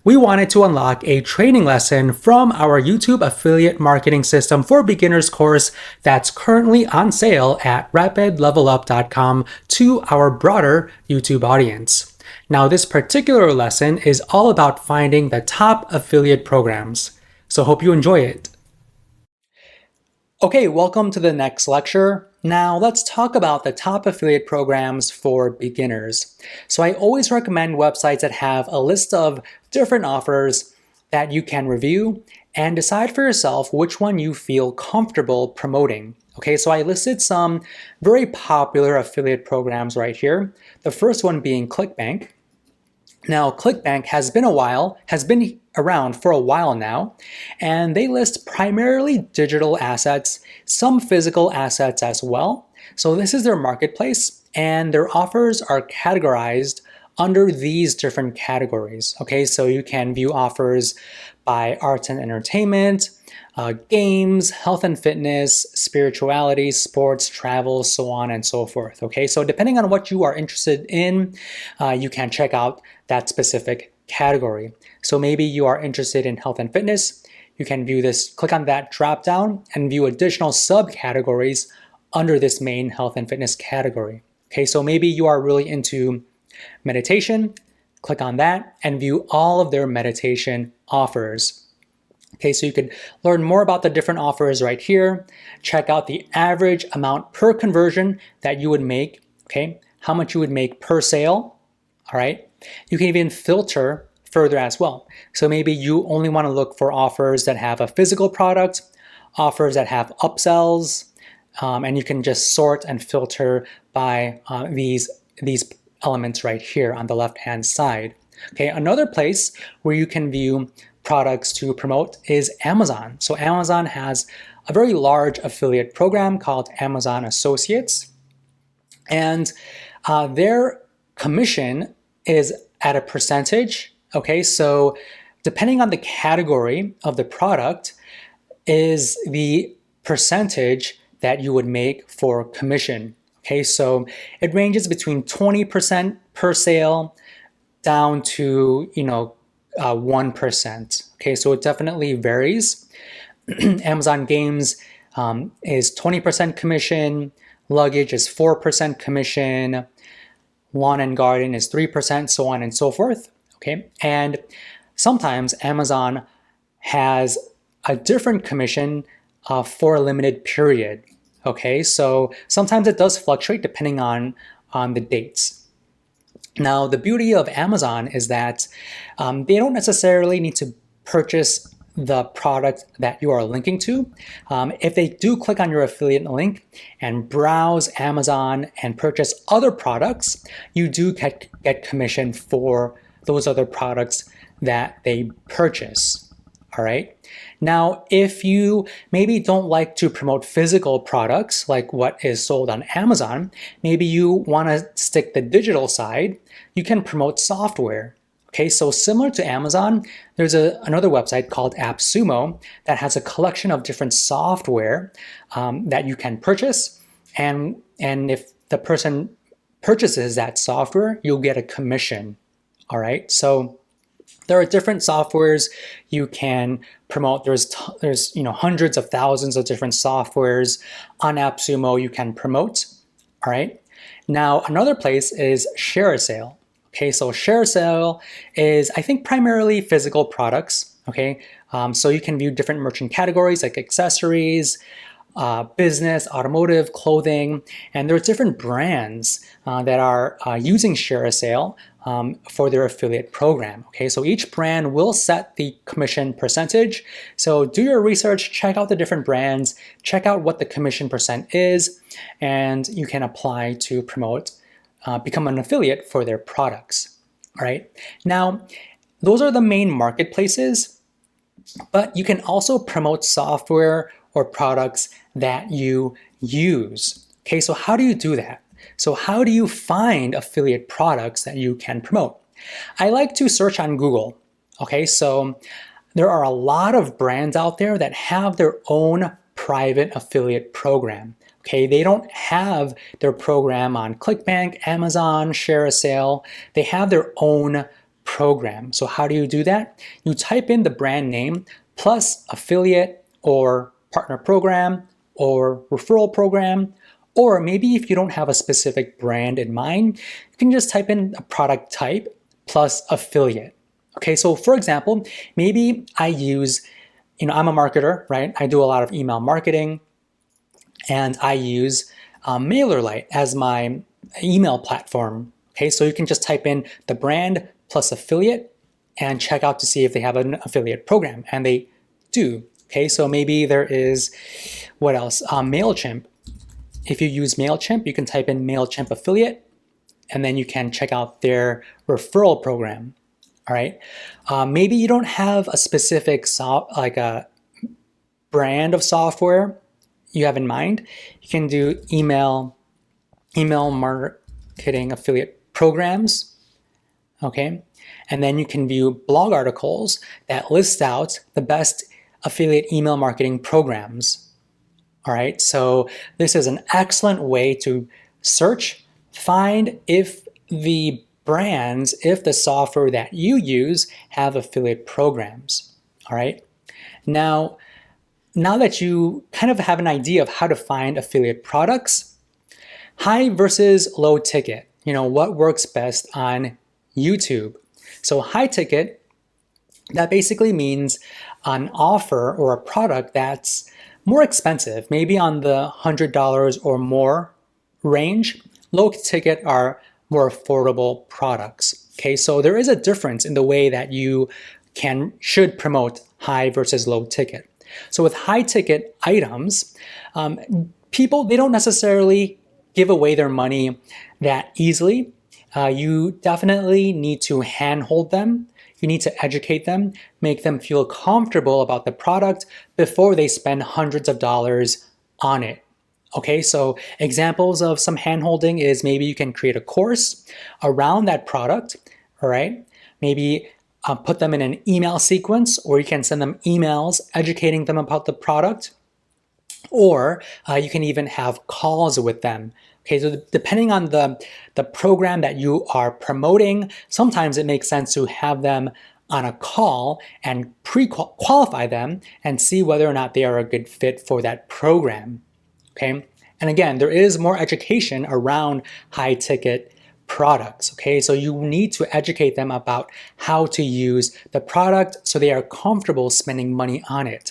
We wanted to unlock a training lesson from our YouTube affiliate marketing system for beginners course that's currently on sale at RapidLevelUp.com to our broader YouTube audience. Now, this particular lesson is all about finding the top affiliate programs. So hope you enjoy it. Okay, welcome to the next lecture. Now let's talk about the top affiliate programs for beginners. So I always recommend websites that have a list of different offers that you can review and decide for yourself which one you feel comfortable promoting. Okay, so I listed some very popular affiliate programs right here. The first one being ClickBank. Now, ClickBank has been around for a while now, and they list primarily digital assets, some physical assets as well. So this is their marketplace, and their offers are categorized under these different categories. Okay, so you can view offers by arts and entertainment, games, health and fitness, spirituality, sports, travel, so on and so forth. Okay, so depending on what you are interested in, you can check out that specific category. So maybe you are interested in health and fitness, you can view this, click on that drop down and view additional subcategories under this main health and fitness category. Okay, so maybe you are really into meditation, click on that and view all of their meditation offers. Okay, so you can learn more about the different offers right here. Check out the average amount per conversion that you would make, okay? How much you would make per sale, all right? You can even filter further as well. So maybe you only want to look for offers that have a physical product, offers that have upsells, and you can just sort and filter by these elements right here on the left-hand side. Okay, another place where you can view products to promote is Amazon. So Amazon has a very large affiliate program called Amazon Associates, and their commission is at a percentage. Okay, so depending on the category of the product is the percentage that you would make for commission. Okay, so it ranges between 20% per sale down to 1%. Okay, so it definitely varies. Amazon Games is 20% commission, luggage is 4% commission, lawn and garden is 3%, so on and so forth. Okay, and sometimes Amazon has a different commission for a limited period. Okay, so sometimes it does fluctuate depending on the dates. Now, the beauty of Amazon is that they don't necessarily need to purchase the product that you are linking to. If they do click on your affiliate link and browse Amazon and purchase other products, you do get commission for those other products that they purchase. All right. Now, if you maybe don't like to promote physical products like what is sold on Amazon, maybe you want to stick the digital side, you can promote software. Okay, so similar to Amazon, there's another website called AppSumo that has a collection of different software that you can purchase. And if the person purchases that software, you'll get a commission. All right, so there are different softwares you can promote. There's hundreds of thousands of different softwares on AppSumo you can promote. All right. Now another place is ShareASale. Okay, so ShareASale is, I think, primarily physical products. Okay, so you can view different merchant categories like accessories, business, automotive, clothing, and there are different brands that are using ShareASale for their affiliate program. Okay, so each brand will set the commission percentage. So do your research, check out the different brands, check out what the commission percent is, and you can apply to promote, become an affiliate for their products. All right, now those are the main marketplaces, but you can also promote software or products that you use. Okay, so how do you do that? So how do you find affiliate products that you can promote? I like to search on Google. Okay, so there are a lot of brands out there that have their own private affiliate program. Okay, they don't have their program on ClickBank, Amazon, ShareASale. They have their own program. So how do you do that? You type in the brand name plus affiliate or partner program or referral program, or maybe if you don't have a specific brand in mind, you can just type in a product type plus affiliate. Okay, so for example, maybe I use, I'm a marketer, right? I do a lot of email marketing, and I use MailerLite as my email platform. Okay, so you can just type in the brand plus affiliate and check out to see if they have an affiliate program, and they do. Okay, so maybe there is, what else? MailChimp. If you use MailChimp, you can type in MailChimp affiliate, and then you can check out their referral program. All right. Maybe you don't have a specific like a brand of software you have in mind. You can do email marketing affiliate programs. Okay. And then you can view blog articles that list out the best affiliate email marketing programs. All right. So this is an excellent way to search, find if the brands, if the software that you use have affiliate programs. All right. Now that you kind of have an idea of how to find affiliate products, high versus low ticket, what works best on YouTube. So high ticket, that basically means an offer or a product that's more expensive, maybe on the $100 or more range. Low ticket are more affordable products. Okay, so there is a difference in the way that you should promote high versus low ticket. So with high ticket items, people, they don't necessarily give away their money that easily. You definitely need to handhold them. You need to educate them, make them feel comfortable about the product before they spend hundreds of dollars on it. Okay, so examples of some handholding is maybe you can create a course around that product, all right? Maybe put them in an email sequence, or you can send them emails educating them about the product, or you can even have calls with them. Okay, so depending on the program that you are promoting, sometimes it makes sense to have them on a call and pre-qualify them and see whether or not they are a good fit for that program. Okay, and again, there is more education around high ticket products. Okay, so you need to educate them about how to use the product so they are comfortable spending money on it.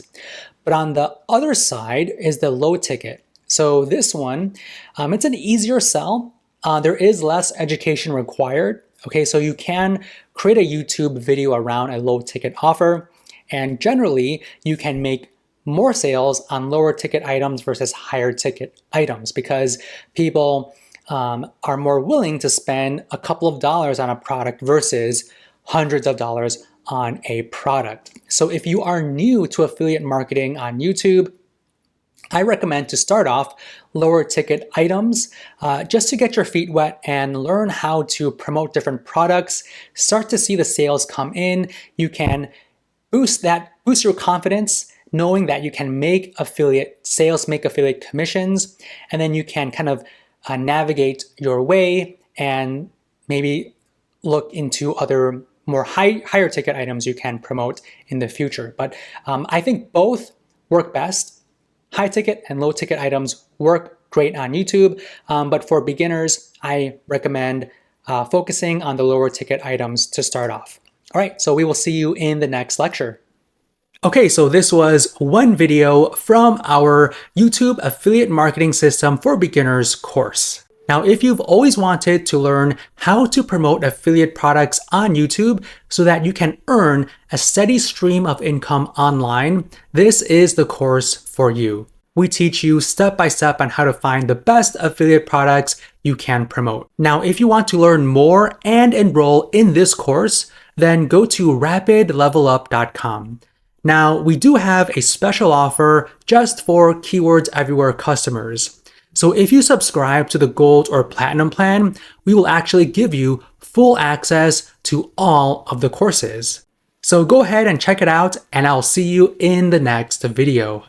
But on the other side is the low ticket. So this one, it's an easier sell. There is less education required. Okay, so you can create a YouTube video around a low ticket offer, and generally you can make more sales on lower ticket items versus higher ticket items because people are more willing to spend a couple of dollars on a product versus hundreds of dollars on a product. So if you are new to affiliate marketing on YouTube, I recommend to start off lower ticket items just to get your feet wet and learn how to promote different products, start to see the sales come in. You can boost your confidence knowing that you can make affiliate sales, make affiliate commissions, and then you can kind of navigate your way and maybe look into other more higher ticket items you can promote in the future. But I think both work best. High ticket and low ticket items work great on YouTube, but for beginners, I recommend focusing on the lower ticket items to start off. All right, so we will see you in the next lecture. Okay, so this was one video from our YouTube Affiliate Marketing System for Beginners course. Now, if you've always wanted to learn how to promote affiliate products on YouTube so that you can earn a steady stream of income online, this is the course for you. We teach you step by step on how to find the best affiliate products you can promote. Now, if you want to learn more and enroll in this course, then go to RapidLevelUp.com. Now, we do have a special offer just for Keywords Everywhere customers. So if you subscribe to the Gold or Platinum plan, we will actually give you full access to all of the courses. So go ahead and check it out, and I'll see you in the next video.